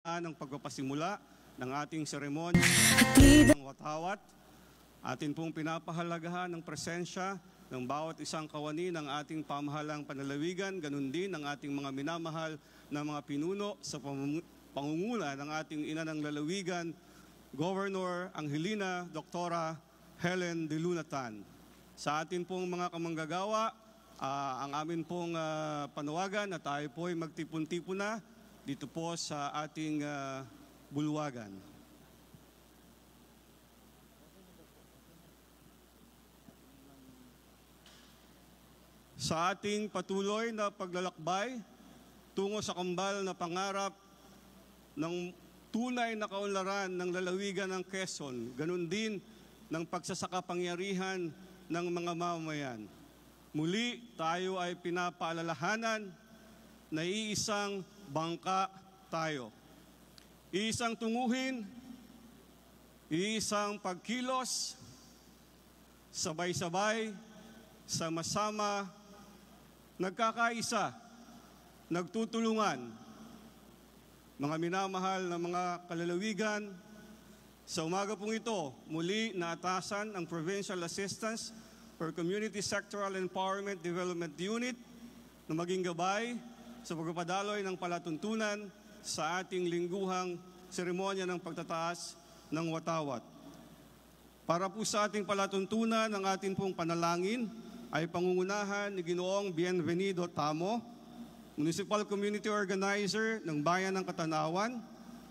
ng pagpapasimula ng ating seremonya ng watawat. Atin pong pinapahalagahan ng presensya ng bawat isang kawani ng ating pamahalang panlalawigan, ganun din ng ating mga minamahal na mga pinuno sa pangunguna ng ating ina ng lalawigan, Governor Angelina Dr. Helen de Lunatan. Sa atin pong mga kamanggagawa, ang amin pong panawagan na tayo po ay magtipon-tipon na dito po sa ating bulwagan. Sa ating patuloy na paglalakbay tungo sa kambal na pangarap ng tunay na kaunlaran ng lalawigan ng Quezon, ganun din ng pagsasakapangyarihan ng mga mamamayan. Muli tayo ay pinapaalalahanan na iisang bangka tayo. Iisang tunguhin, iisang pagkilos, sabay-sabay, sama-sama, nagkakaisa, nagtutulungan. Mga minamahal na mga kalalawigan, sa umaga pong ito, muli naatasan ang Provincial Assistance for Community Sectoral Empowerment Development Unit na maging gabay sa pagpapadaloy ng palatuntunan sa ating lingguhang seremonya ng pagtataas ng watawat. Para po sa ating palatuntunan, ang ating pong panalangin ay pangungunahan ni Ginoong Bienvenido Tamo, Municipal Community Organizer ng Bayan ng Katanawan.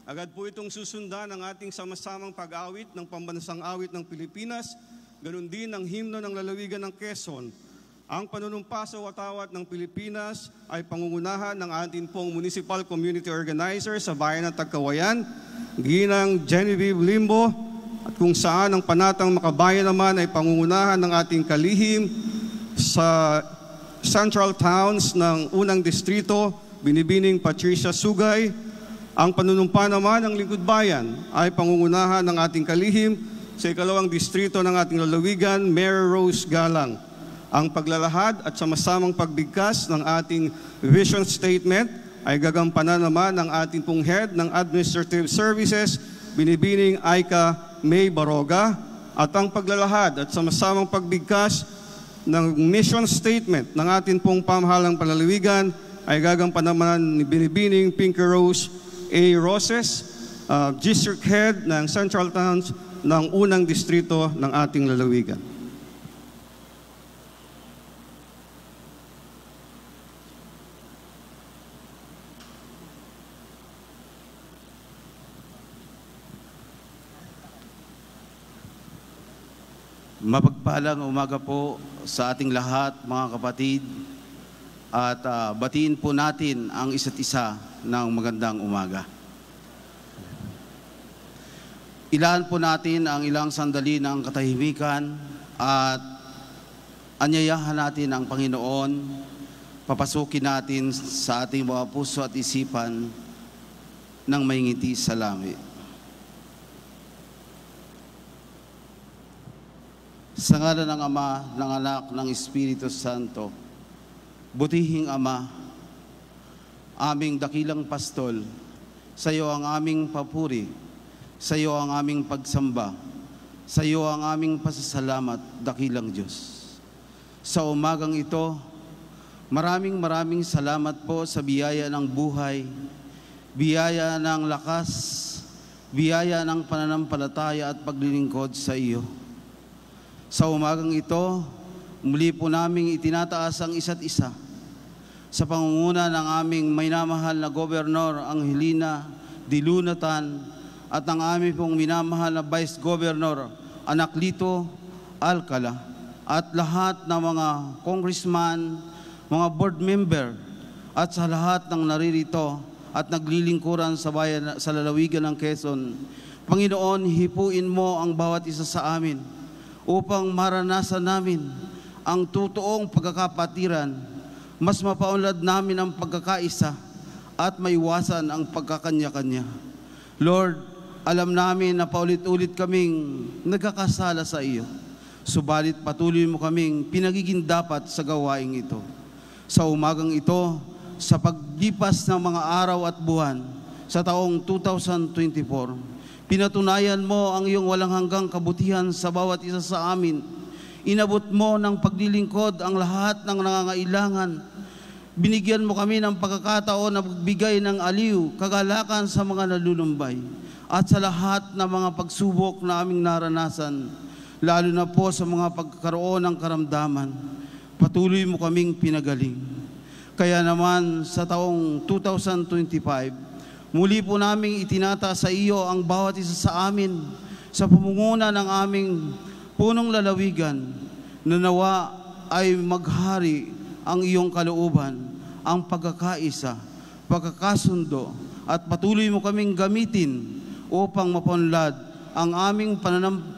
Agad po itong susundan ng ating sama-samang pag-awit ng pambansang awit ng Pilipinas, ganun din ang himno ng lalawigan ng Quezon. Ang panunumpa sa watawat ng Pilipinas ay pangungunahan ng ating pong Municipal Community Organizer sa Bayan ng Tagkawayan, Ginang Genevieve Limbo, at kung saan ang panatang makabayan naman ay pangungunahan ng ating kalihim sa Central Towns ng unang distrito, Binibining Patricia Sugay. Ang panunumpa naman ng Lingkod Bayan ay pangungunahan ng ating kalihim sa ikalawang distrito ng ating lalawigan, Mayor Rose Galang. Ang paglalahad at sama-samang pagbigkas ng ating vision statement ay gagampanan naman ng ating pong head ng Administrative Services, Binibining Aika May Baroga, at ang paglalahad at sama-samang pagbigkas ng mission statement ng ating pong pamahalang panlalawigan ay gagampanan naman ni Binibining Pinky Rose A. Roses, District Head ng Central Towns ng unang distrito ng ating lalawigan. Mapagpalang umaga po sa ating lahat, mga kapatid, at batiin po natin ang isa't isa ng magandang umaga. Ilaan po natin ang ilang sandali ng katahimikan at anyayahan natin ang Panginoon, papasukin natin sa ating mga puso at isipan ng may ngiti sa langit. Sa ngalan ng Ama, ng Anak, ng Espiritu Santo, butihing Ama, aming dakilang pastol, sa iyo ang aming papuri, sa iyo ang aming pagsamba, sa iyo ang aming pasasalamat, dakilang Diyos. Sa umagang ito, maraming salamat po sa biyaya ng buhay, biyaya ng lakas, biyaya ng pananampalataya at paglilingkod sa iyo. Sa umagang ito, muli po naming itinataas ang isa't isa sa pangunguna ng aming minamahal na Gobernador Angelina de Lunatan at ang aming pong minamahal na Vice Governor Anaclito Alcala at lahat ng mga congressman, mga board member at sa lahat ng naririto at naglilingkuran sa bayan, sa lalawigan ng Quezon. Panginoon, hipuin mo ang bawat isa sa amin upang maranasan namin ang totoong pagkakapatiran, mas mapaunlad namin ang pagkakaisa at maiwasan ang pagkakanya-kanya. Lord, alam namin na paulit-ulit kaming nagkakasala sa iyo. Subalit patuloy mo kaming pinagiging dapat sa gawaing ito. Sa umagang ito, sa paglipas ng mga araw at buwan, sa taong 2024. Pinatunayan mo ang iyong walang hanggang kabutihan sa bawat isa sa amin. Inabot mo ng paglilingkod ang lahat ng nangangailangan. Binigyan mo kami ng pagkakataon na magbigay ng aliw, kagalakan sa mga nalulumbay at sa lahat ng mga pagsubok na aming naranasan, lalo na po sa mga pagkaroon ng karamdaman. Patuloy mo kaming pinagaling. Kaya naman sa taong 2025, muli po naming itinata sa iyo ang bawat isa sa amin sa pamunguna ng aming punong lalawigan, na nawa ay maghari ang iyong kalooban, ang pagkakaisa, pagkakasundo, at patuloy mo kaming gamitin upang mapunlad ang aming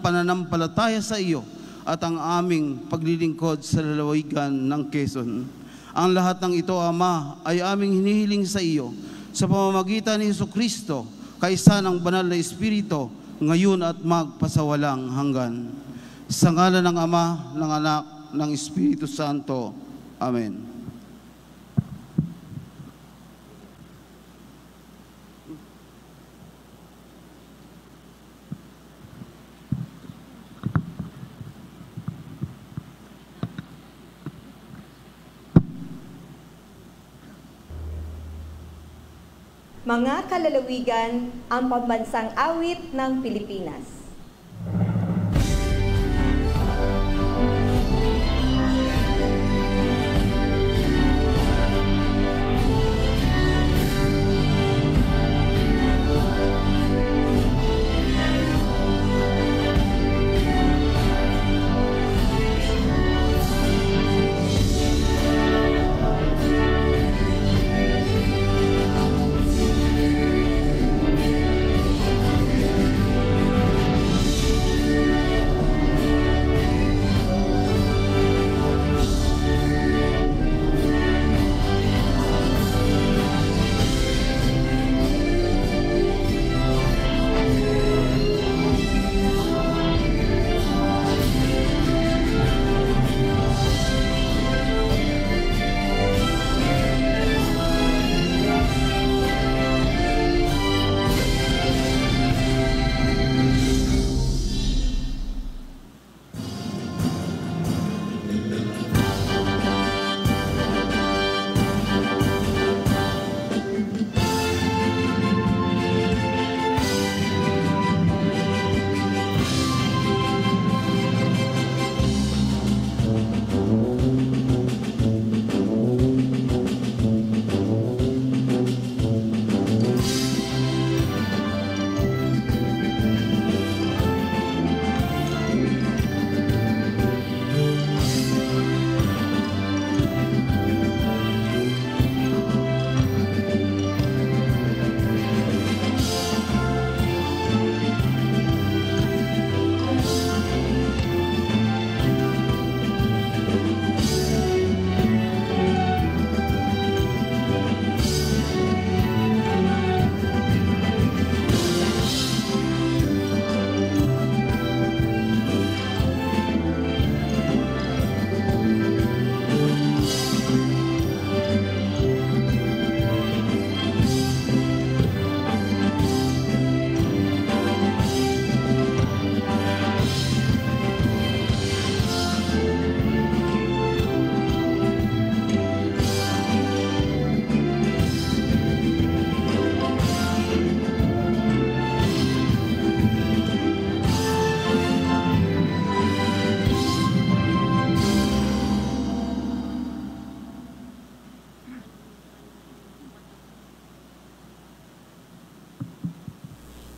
pananampalataya sa iyo at ang aming paglilingkod sa lalawigan ng Quezon. Ang lahat ng ito, Ama, ay aming hinihiling sa iyo sa pamamagitan ni Jesucristo, kaisa ng banal na Espiritu, ngayon at magpasawalang hanggan. Sa ngalan ng Ama, ng Anak, ng Espiritu Santo. Amen. Mga kalalawigan, ang pambansang awit ng Pilipinas.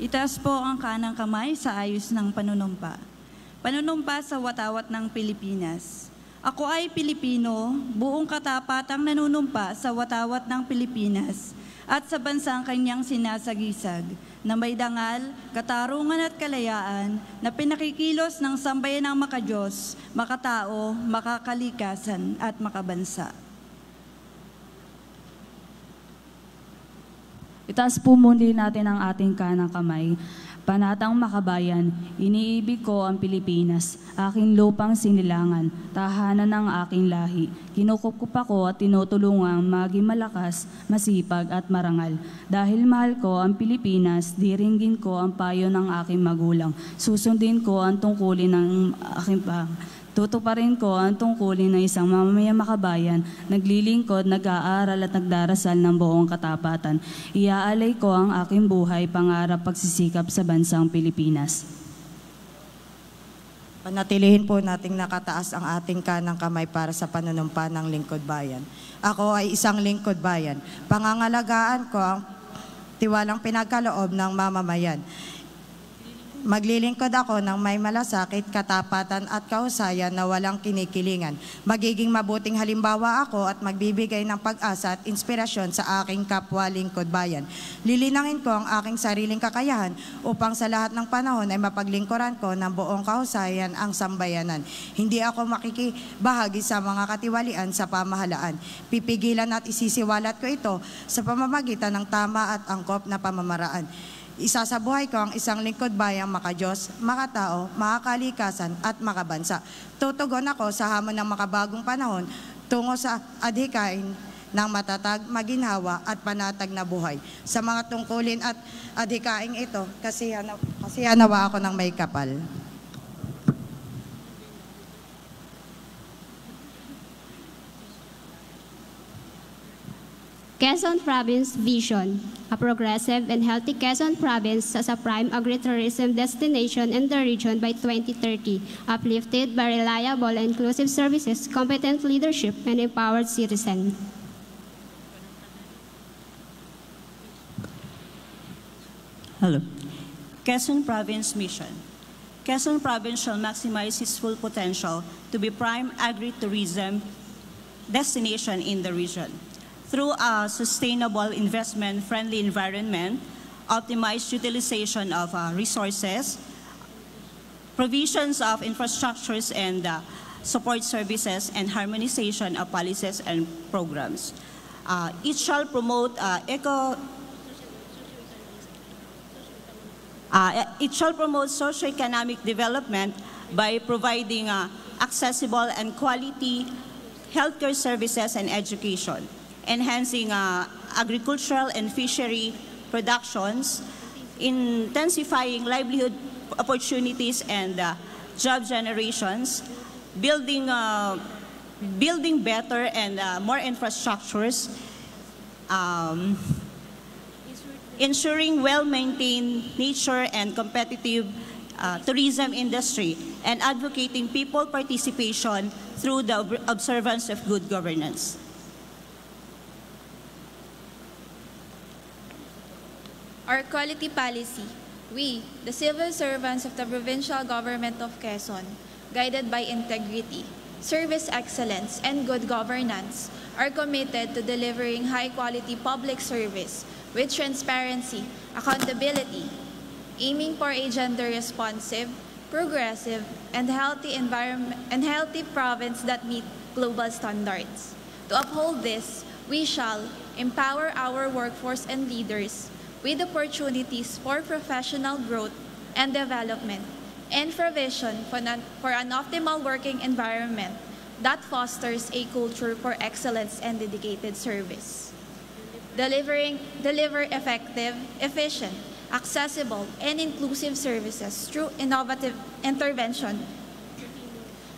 Itaas po ang kanang kamay sa ayos ng panunumpa. Panunumpa sa watawat ng Pilipinas. Ako ay Pilipino, buong katapatang nanunumpa sa watawat ng Pilipinas at sa bansang kanyang sinasagisag, na may dangal, katarungan at kalayaan na pinakikilos ng sambayan ng makadiyos, makatao, makakalikasan at makabansa. Itaas po muli natin ang ating kanang kamay Panatang makabayan, iniibig ko ang Pilipinas, aking lupang sinilangan, tahanan ng aking lahi. Kinukukup ako at tinutulungang maging malakas, masipag at marangal. Dahil mahal ko ang Pilipinas, diringgin ko ang payo ng aking magulang. Susundin ko ang tungkulin ng aking Tutuparin ko ang tungkulin ng isang mamamayang makabayan, naglilingkod, nag-aaral at nagdarasal ng buong katapatan. Iaalay ko ang aking buhay, pangarap, pagsisikap sa bansang Pilipinas. Panatilihin po nating nakataas ang ating kanang kamay para sa panunumpa ng lingkod bayan. Ako ay isang lingkod bayan. Pangangalagaan ko ang tiwalang pinagkaloob ng mamamayan. Maglilingkod ako ng may malasakit, katapatan at kahusayan na walang kinikilingan. Magiging mabuting halimbawa ako at magbibigay ng pag-asa at inspirasyon sa aking kapwa lingkod bayan. Lilinangin ko ang aking sariling kakayahan upang sa lahat ng panahon ay mapaglingkuran ko ng buong kahusayan ang sambayanan. Hindi ako makikibahagi sa mga katiwalian sa pamahalaan. Pipigilan at isisiwalat ko ito sa pamamagitan ng tama at angkop na pamamaraan. Isasabuhay ko ang isang lingkod bayang makadiyos, makatao, makakalikasan at makabansa. Tutugon ako sa hamon ng makabagong panahon tungo sa adhikain ng matatag, maginhawa at panatag na buhay. Sa mga tungkulin at adhikaing ito, kasihan nawa ako ng may kapal. Quezon Province Vision, a progressive and healthy Quezon Province as a prime agritourism destination in the region by 2030, uplifted by reliable and inclusive services, competent leadership, and empowered citizens. Hello. Quezon Province Mission. Quezon Province shall maximize its full potential to be prime agritourism destination in the region. Through a sustainable investment-friendly environment, optimized utilization of resources, provisions of infrastructures and support services, and harmonization of policies and programs. It shall promote socioeconomic development by providing accessible and quality healthcare services and education, enhancing agricultural and fishery productions, intensifying livelihood opportunities and job generations, building better and more infrastructures, ensuring well-maintained nature and competitive tourism industry, and advocating people participation through the observance of good governance. Our quality policy. We, the civil servants of the provincial government of Quezon, guided by integrity, service excellence, and good governance, are committed to delivering high-quality public service with transparency, accountability, aiming for a gender-responsive, progressive, and healthy environment and healthy province that meet global standards. To uphold this, we shall empower our workforce and leaders with opportunities for professional growth and development, and provision for an optimal working environment that fosters a culture for excellence and dedicated service. Deliver effective, efficient, accessible, and inclusive services through innovative intervention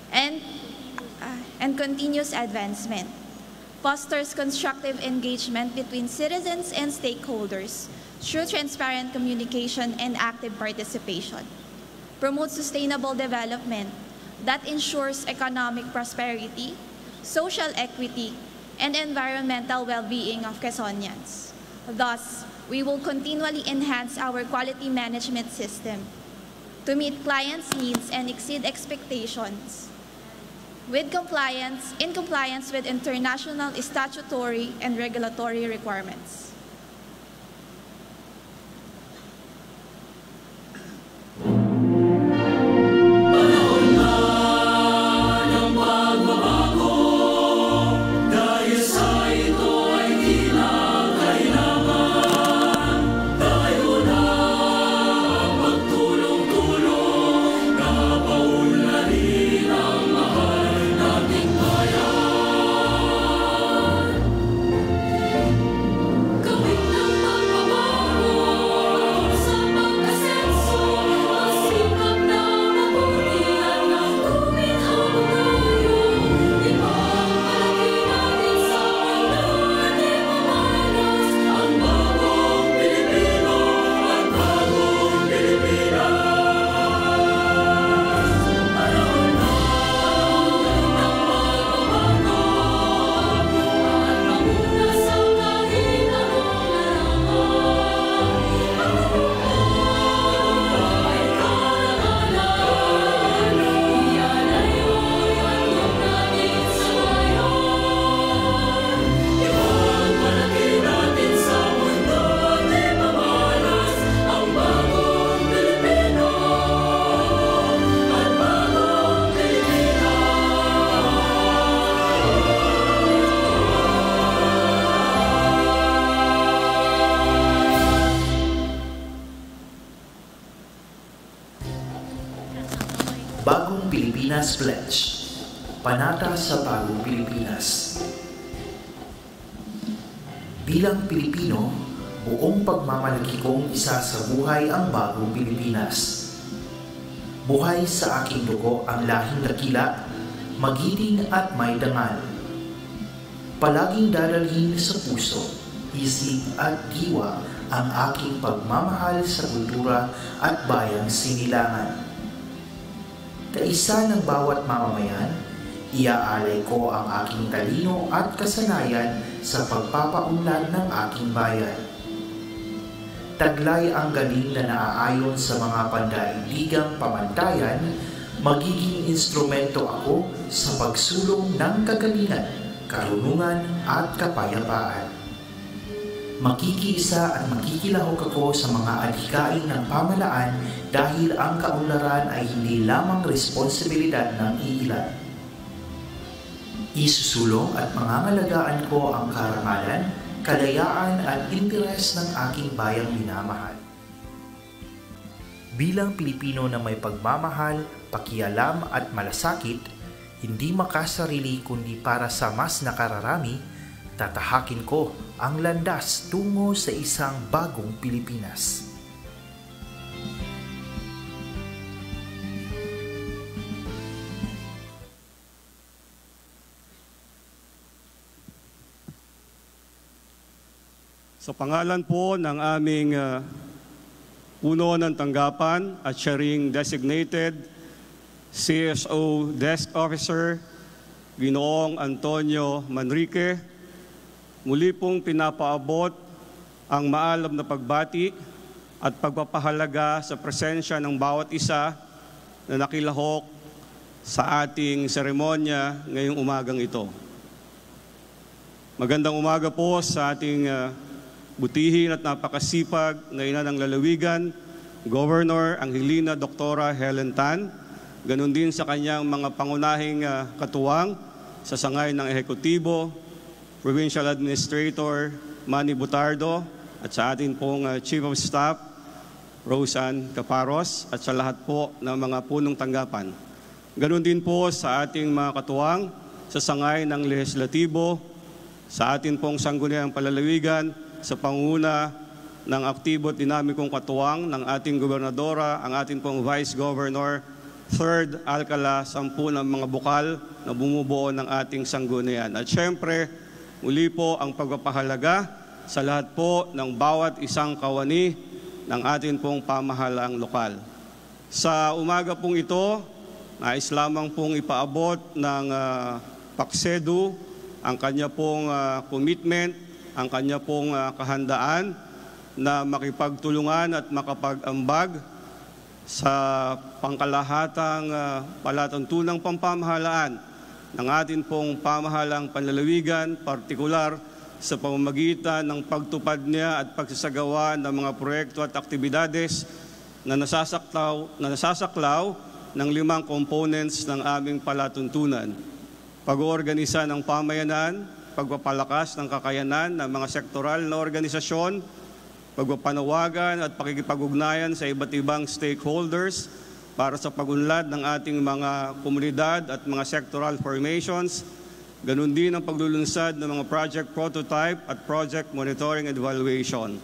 and continuous advancement. Fosters constructive engagement between citizens and stakeholders through transparent communication and active participation. Promotes sustainable development that ensures economic prosperity, social equity, and environmental well-being of Quezonians. Thus, we will continually enhance our quality management system to meet clients' needs and exceed expectations in compliance with international statutory and regulatory requirements. Bagong Pilipinas Pledge. Panata sa Bagong Pilipinas. Bilang Pilipino, buong pagmamalaki kong isa sa buhay ang Bagong Pilipinas. Buhay sa aking dugo ang lahing dakila, magiting at may dangal. Palaging dadalhin sa puso, isip at diwa ang aking pagmamahal sa kultura at bayang sinilangan. Kaisa ng bawat mamamayan, iaalay ko ang aking talino at kasanayan sa pagpapaunlad ng aking bayan. Taglay ang galing na naaayon sa mga pandaigdigang pamantayan, magiging instrumento ako sa pagsulong ng kagalingan, karunungan at kapayapaan. Makikiisa at makikilahok ako sa mga adhikain ng pamalaan dahil ang kaunlaran ay hindi lamang responsibilidad ng iilan. Isusulong at mangangalagaan ko ang karangalan, kalayaan at interes ng aking bayang minamahal. Bilang Pilipino na may pagmamahal, pakialam at malasakit, hindi makasarili kundi para sa mas nakararami, tatahakin ko ang landas tungo sa isang bagong Pilipinas. Sa pangalan po ng aming puno ng tanggapan at siya ring designated CSO Desk Officer, Ginoong Antonio Manrique, muli pong pinapaabot ang maalam na pagbati at pagpapahalaga sa presensya ng bawat isa na nakilahok sa ating seremonya ngayong umagang ito. Magandang umaga po sa ating butihin at napakasipag na ina ng lalawigan, Governor Angelina Doktora Helen Tan, ganun din sa kanyang mga pangunahing katuwang sa sangay ng ehekutibo, Provincial Administrator Manny Butardo, at sa atin pong Chief of Staff, Roseanne Caparos, at sa lahat po ng mga punong tanggapan. Ganun din po sa ating mga katuwang sa sangay ng lehislatibo, sa atin pong sangguniang palalawigan, sa panguna ng aktibo at dinamikong katuwang ng ating gobernadora, ang ating pong Vice Governor, 3rd Alcala, 10 ng mga bukal na bumubuo ng ating sanggunian. At syempre, muli po ang pagpapahalaga sa lahat po ng bawat isang kawani ng ating pong pamahalaang lokal. Sa umaga pong ito, nais lamang pong ipaabot ng Paksedu ang kanya pong commitment, ang kanya pong kahandaan na makipagtulungan at makapag-ambag sa pangkalahatang palatuntunang pampamahalaan ng atin pong pamahalang panlalawigan, partikular sa pamamagitan ng pagtupad niya at pagsasagawa ng mga proyekto at aktibidades na nasasaklaw ng 5 components ng aming palatuntunan. Pag-oorganisa ng pamayanan, pagpapalakas ng kakayanan ng mga sektoral na organisasyon, pagpapanawagan at pakikipag-ugnayan sa iba't ibang stakeholders para sa pag-unlad ng ating mga komunidad at mga sectoral formations, ganun din ang paglulunsad ng mga project prototype at project monitoring and evaluation.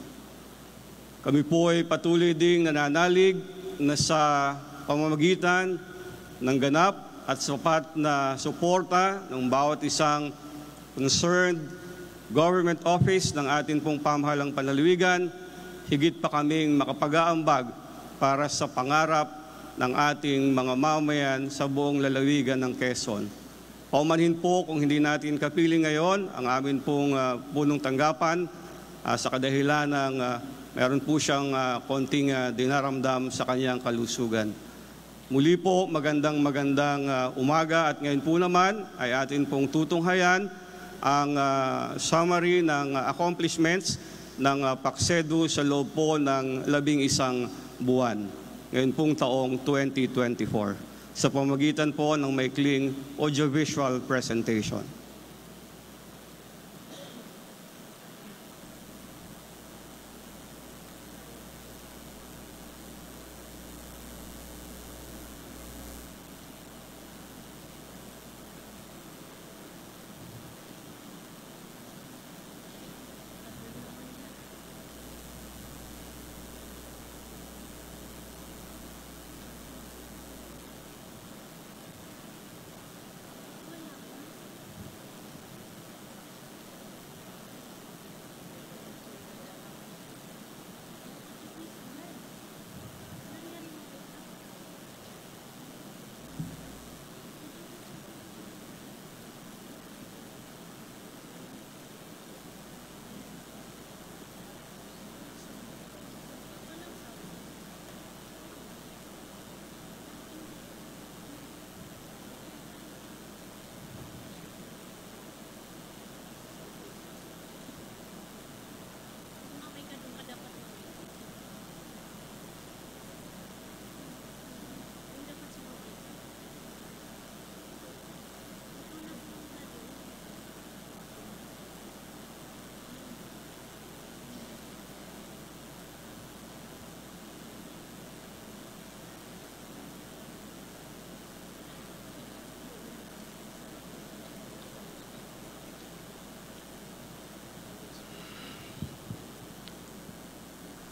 Kami po ay patuloy ding nananalig na sa pamamagitan ng ganap at sapat na suporta ng bawat isang concerned government office ng ating pong pamahalang panlalawigan, higit pa kaming makapag-aambag para sa pangarap ng ating mga mamayan sa buong lalawigan ng Quezon. Paumanhin po kung hindi natin kapiling ngayon ang amin pong punong tanggapan sa kadahilan ng meron po siyang konting dinaramdam sa kanyang kalusugan. Muli po, magandang umaga at ngayon po naman ay atin pong tutunghayan ang summary ng accomplishments ng Paksedu sa loob po ng 11 buwan, ngayon pong taong 2024, sa pamamagitan po ng maikling audiovisual presentation.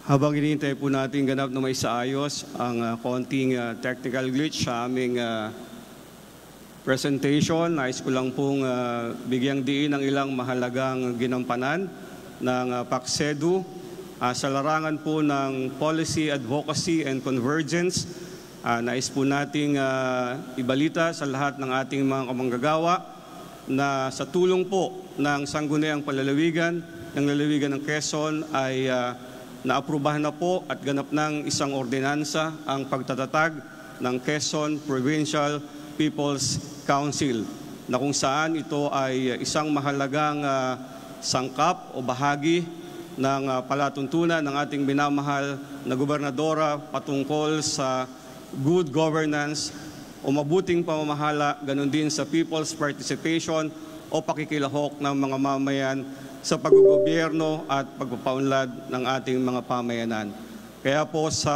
Habang hinihintay po natin ganap na may saayos ang konting technical glitch sa aming presentation, nais ko lang pong bigyang diin ang ilang mahalagang ginampanan ng PACSEDU sa larangan po ng Policy, Advocacy, and Convergence. Nais po nating ibalita sa lahat ng ating mga kamanggagawa na sa tulong po ng Sangguniang Palalawigan, ng lalawigan ng Quezon ay naaprubahan na po at ganap ng isang ordinansa ang pagtatatag ng Quezon Provincial People's Council na kung saan ito ay isang mahalagang sangkap o bahagi ng palatuntunan ng ating minamahal na gobernadora patungkol sa good governance o mabuting pamamahala, ganun din sa people's participation o pakikilahok ng mga mamayan sa paggogobyerno at pagpapaunlad ng ating mga pamayanan. Kaya po sa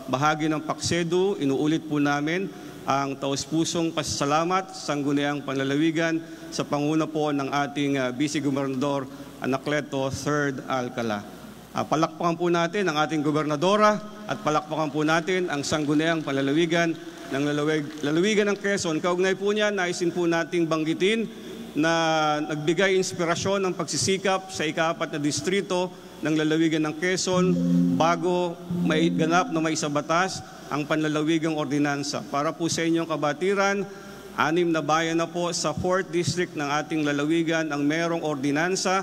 bahagi ng PACSEDU, inuulit po namin ang taus-pusong pasasalamat sa Sangguniang Panlalawigan sa panguna po ng ating Vice Gobernador Anacleto III Alcala. Palakpakan po natin ang ating gobernadora at palakpakan po natin ang Sangguniang Panlalawigan ng lalawigan ng Quezon. Kaugnay po niya, naisin po nating banggitin na nagbigay inspirasyon ng pagsisikap sa ika-4 na distrito ng lalawigan ng Quezon bago may ganap na may isabatas ang panlalawigang ordinansa. Para po sa inyong kabatiran, 6 na bayan na po sa 4th district ng ating lalawigan ang merong ordinansa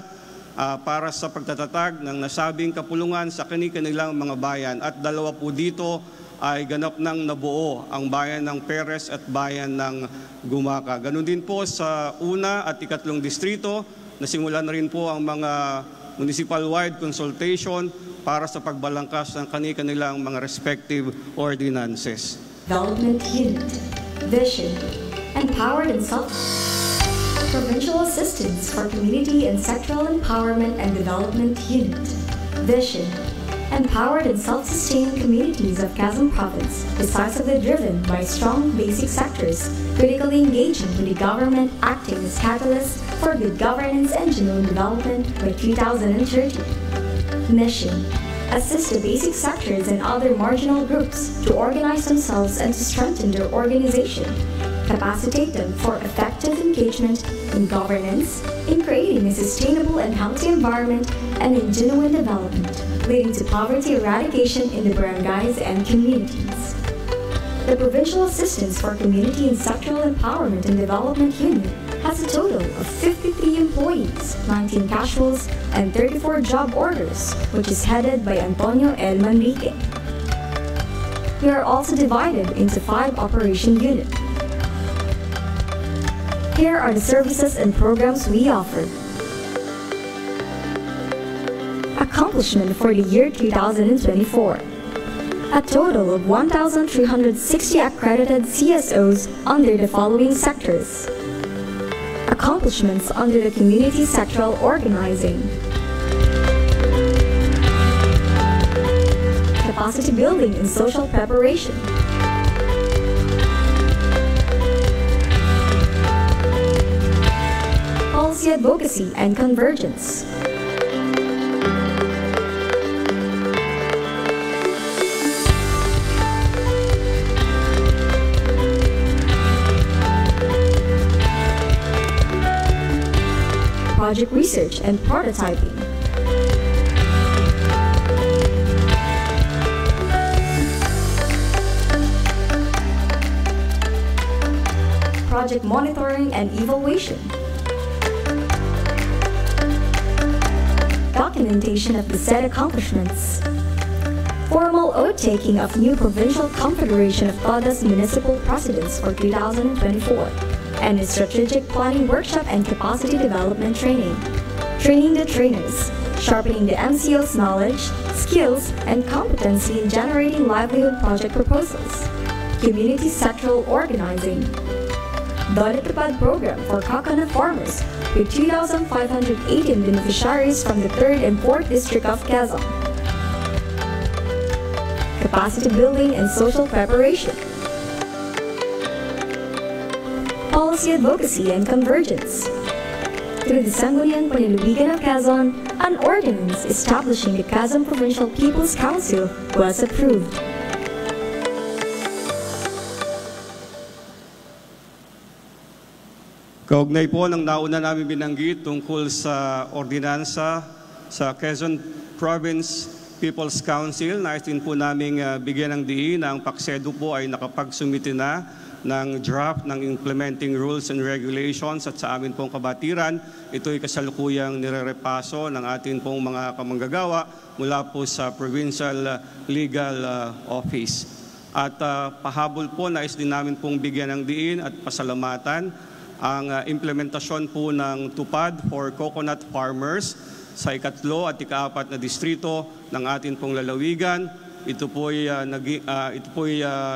para sa pagtatatag ng nasabing kapulungan sa kani-kanilang mga bayan. At 2 po dito ay ganap ng nabuo ang bayan ng Perez at bayan ng Gumaca. Ganon din po sa 1 at 3 distrito, nasimulan na rin po ang mga municipal-wide consultation para sa pagbalangkas ng kani-kanilang mga respective ordinances. Development Unit, Vision, Empowered and Provincial Assistance for Community and Sectoral Empowerment and Development Unit, Vision, Empowered and self-sustaining communities of Quezon Province, decisively driven by strong basic sectors, critically engaging with the government acting as catalyst for good governance and genuine development by 2030. Mission: assist the basic sectors and other marginal groups to organize themselves and to strengthen their organization. Capacitate them for effective engagement in governance, in creating a sustainable and healthy environment, and in genuine development, leading to poverty eradication in the barangays and communities. The Provincial Assistance for Community and Sectoral Empowerment and Development Unit has a total of 53 employees, 19 casuals, and 34 job orders, which is headed by Antonio L. Manrique. We are also divided into 5 operation units. Here are the services and programs we offer. Accomplishment for the year 2024. A total of 1,360 accredited CSOs under the following sectors. Accomplishments under the community sectoral organizing. Capacity building and social preparation. Policy advocacy and convergence. Project research and prototyping. Project monitoring and evaluation. Documentation of the said accomplishments. Formal oath-taking of new Provincial Confederation of Todas Municipal Presidents for 2024. And a strategic planning workshop and capacity development training. Training the trainers, sharpening the MCO's knowledge, skills, and competency in generating livelihood project proposals. Community sectoral organizing. Dodetupad program for coconut farmers with 2,518 beneficiaries from the 3rd and 4th District of Quezon. Capacity building and social preparation. Policy advocacy and convergence. through the Sangguniang Panlalawigan of Quezon, an ordinance establishing the Quezon Provincial People's Council was approved. Kaugnay po ng nauna namin binanggit tungkol sa ordinansa sa Quezon Province People's Council, nais din po namin bigyan ng diin na ang PACSEDO po ay nakapagsumite na ng draft ng implementing rules and regulations at sa amin pong kabatiran, ito ay kasalukuyang nirerepaso ng atin pong mga kamanggagawa mula po sa Provincial Legal Office. At pahabol po, nais din namin pong bigyan ng diin at pasalamatan ang implementasyon po ng TUPAD for coconut farmers sa ikatlo at ikaapat na distrito ng atin pong lalawigan. Ito po ay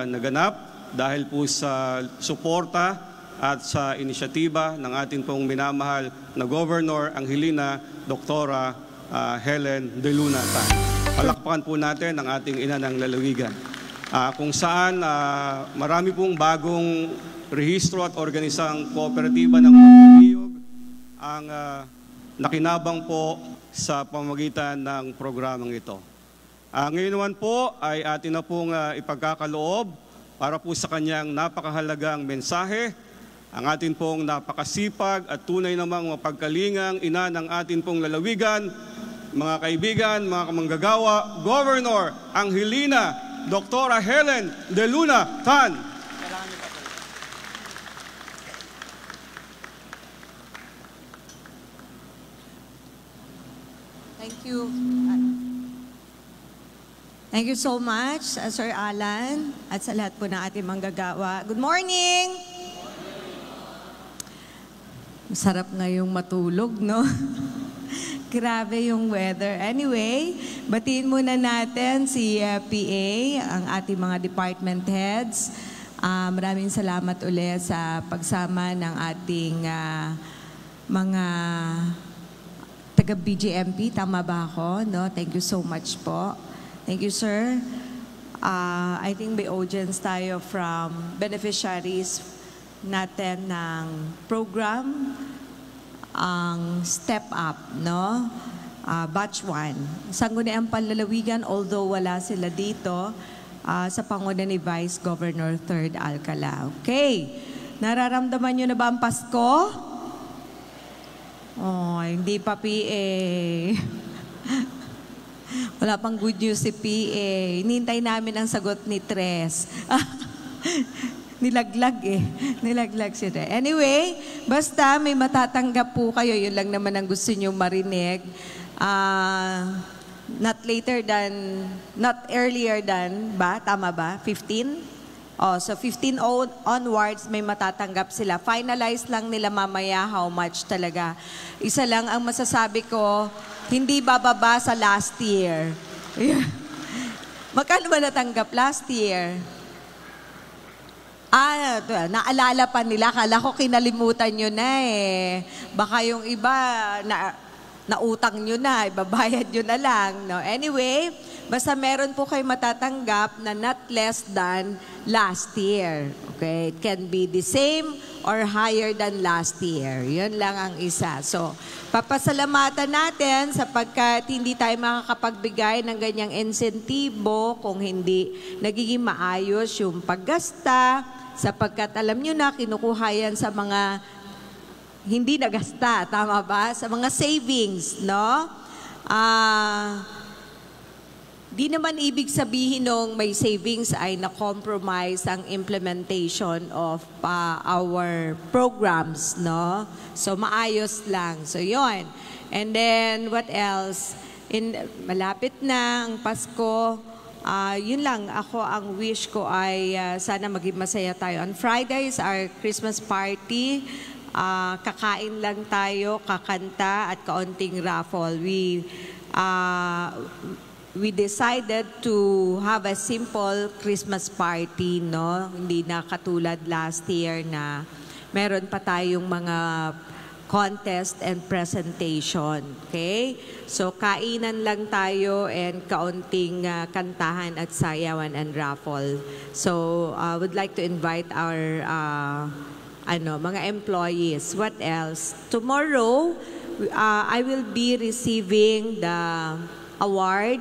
naganap dahil po sa suporta at sa inisyatiba ng atin pong minamahal na Governor Angelina Doktora Helen De Luna. Palakpakan po natin ang ating ina ng lalawigan. Kung saan marami pong bagong rehistro at organisang kooperatiba ng pagpapiyog ang nakinabang po sa pamamagitan ng programang ito. Ngayon naman po ay atin na pong ipagkakaloob para po sa kanyang napakahalagang mensahe, ang atin pong napakasipag at tunay namang mapagkalingang ina ng atin pong lalawigan, mga kaibigan, mga kamanggagawa, Governor Angelina Doktora Helen De Luna Tan. Thank you. Thank you so much, Sir Alan, at sa lahat po ng ating manggagawa. Good morning! Masarap ngayong matulog, no? Grabe yung weather. Anyway, batiin muna natin si PA, ang ating mga department heads. Maraming salamat ulit sa pagsama ng ating mga taga-BGMP, tama ba ako? No? Thank you so much po. Thank you, sir. I think may audience tayo from beneficiaries natin ng program, ang Step Up, no? Batch 1. Sangguniang Panlalawigan, although wala sila dito, sa panguna ni Vice Governor 3rd Alcala. Okay. Nararamdaman nyo na ba ang Pasko? Oh, hindi pa PA. Wala pang good news si PA. Hinintay namin ang sagot ni Tres. Nilaglag eh. Nilaglag siya. Anyway, basta may matatanggap po kayo. Yun lang naman ang gusto nyo marinig. Not earlier than, ba? Tama ba? 15? Oh, so 15 onwards, may matatanggap sila. Finalize lang nila mamaya how much talaga. Isa lang ang masasabi ko, hindi bababa sa last year. Magkano ba natanggap last year? Naalala pa nila. Kala ko kinalimutan nyo na eh. Baka yung iba, nautang nyo na, ibabayad nyo na lang. No? Anyway, basta meron po kayo matatanggap na not less than last year. Okay? It can be the same or higher than last year. Yun lang ang isa. So, papasalamatan natin sapagkat hindi tayo makakapagbigay ng ganyang insentibo kung hindi nagiging maayos yung paggasta sapagkat alam nyo na, kinukuha yan sa mga hindi nagasta. Tama ba? Sa mga savings, no? Di naman ibig sabihin nung may savings ay na-compromise ang implementation of our programs, no? So, maayos lang. So, yon. And then, what else? Malapit na ang Pasko. Yun lang, ang wish ko ay sana maging masaya tayo. On Friday is our Christmas party. Kakain lang tayo, kakanta at kaunting raffle. We decided to have a simple Christmas party, no? Hindi na katulad last year na meron pa tayong mga contest and presentation. Okay? So, kainan lang tayo and kaunting kantahan at sayawan and raffle. So, I would like to invite our mga employees. What else? Tomorrow, I will be receiving the award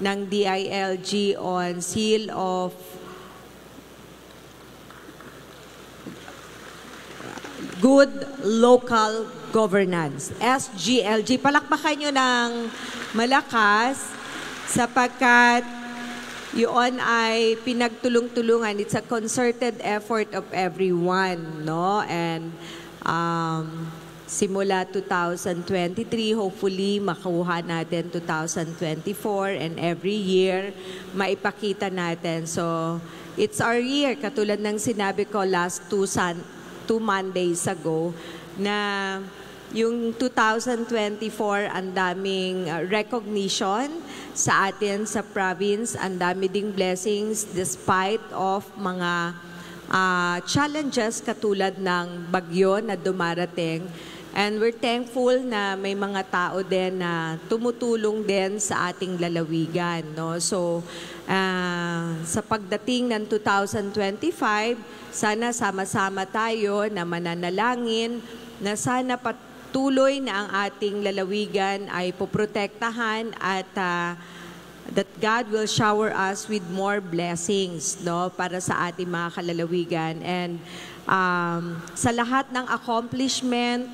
ng DILG on Seal of Good Local Governance, SGLG. Palakpakan nyo ng malakas sapagkat yun ay pinagtulong-tulungan. It's a concerted effort of everyone, no? And simula 2023, hopefully makuha natin 2024 and every year maipakita natin. So, it's our year. Katulad ng sinabi ko last two Mondays ago na yung 2024 ang daming recognition sa atin sa province, ang dami ding blessings despite of mga challenges katulad ng bagyo na dumarating. And we're thankful na may mga tao din na tumutulong din sa ating lalawigan, no? So, sa pagdating ng 2025, sana sama-sama tayo na mananalangin na sana patuloy na ang ating lalawigan ay poprotektahan at that God will shower us with more blessings, no, para sa ating mga kalalalawigan. And sa lahat ng accomplishment,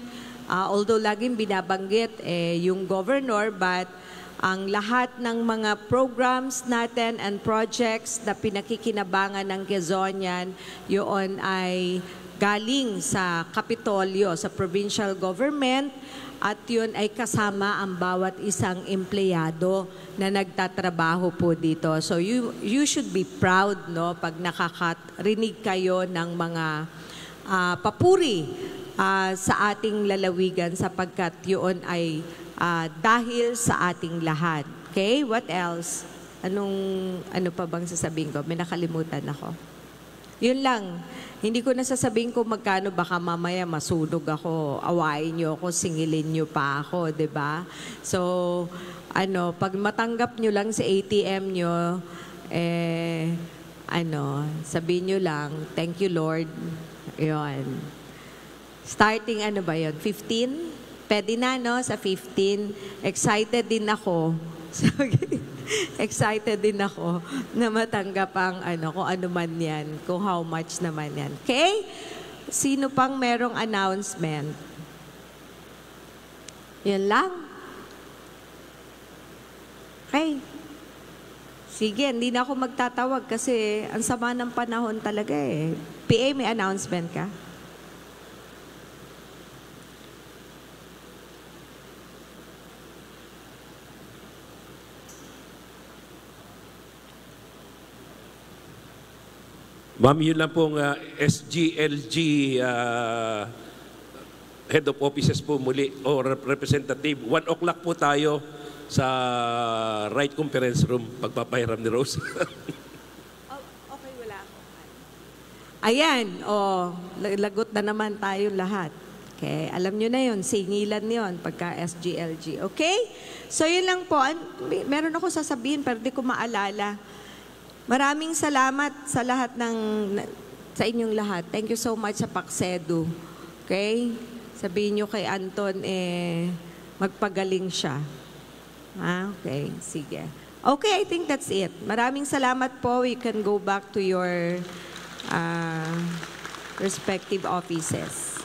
although laging binabanggit yung governor, but ang lahat ng mga programs natin and projects na pinakikinabangan ng Quezonian, yun ay galing sa Kapitolyo, sa provincial government, at yun ay kasama ang bawat isang empleyado na nagtatrabaho po dito. So you should be proud, no, pag nakakarinig kayo ng mga papuri sa ating lalawigan sapagkat yun ay dahil sa ating lahat. Okay? What else? Ano pa bang sasabihin ko? May nakalimutan ako. Yun lang. Hindi ko na sasabihin kung magkano, baka mamaya masunog ako, awayin nyo ako, singilin nyo pa ako, 'di ba? So, pag matanggap nyo lang sa ATM nyo, sabihin nyo lang, thank you Lord. Yun. Starting ba yun? 15? Pwede na, no? Sa 15. Excited din ako. Excited din ako na matanggap ang kung ano man yan, kung how much naman yan. Okay? Sino pang merong announcement? Yan lang? Okay. Sige, hindi na ako magtatawag kasi ang sama ng panahon talaga eh. PA, may announcement ka? Ma'am, yun lang pong SGLG Head of Offices po muli o representative. 1 o'clock po tayo sa right conference room pagpapahiram ni Rose. Okay, wala ako. Ayan, lagot na naman tayo lahat. Okay, alam nyo na yun, singilan yun pagka SGLG. Okay? So yun lang po. Meron ako sasabihin pero di ko maalala. Maraming salamat sa sa inyong lahat. Thank you so much sa Paksedu. Okay? Sabihin nyo kay Anton, magpagaling siya. Okay, sige. Okay, I think that's it. Maraming salamat po. You can go back to your respective offices.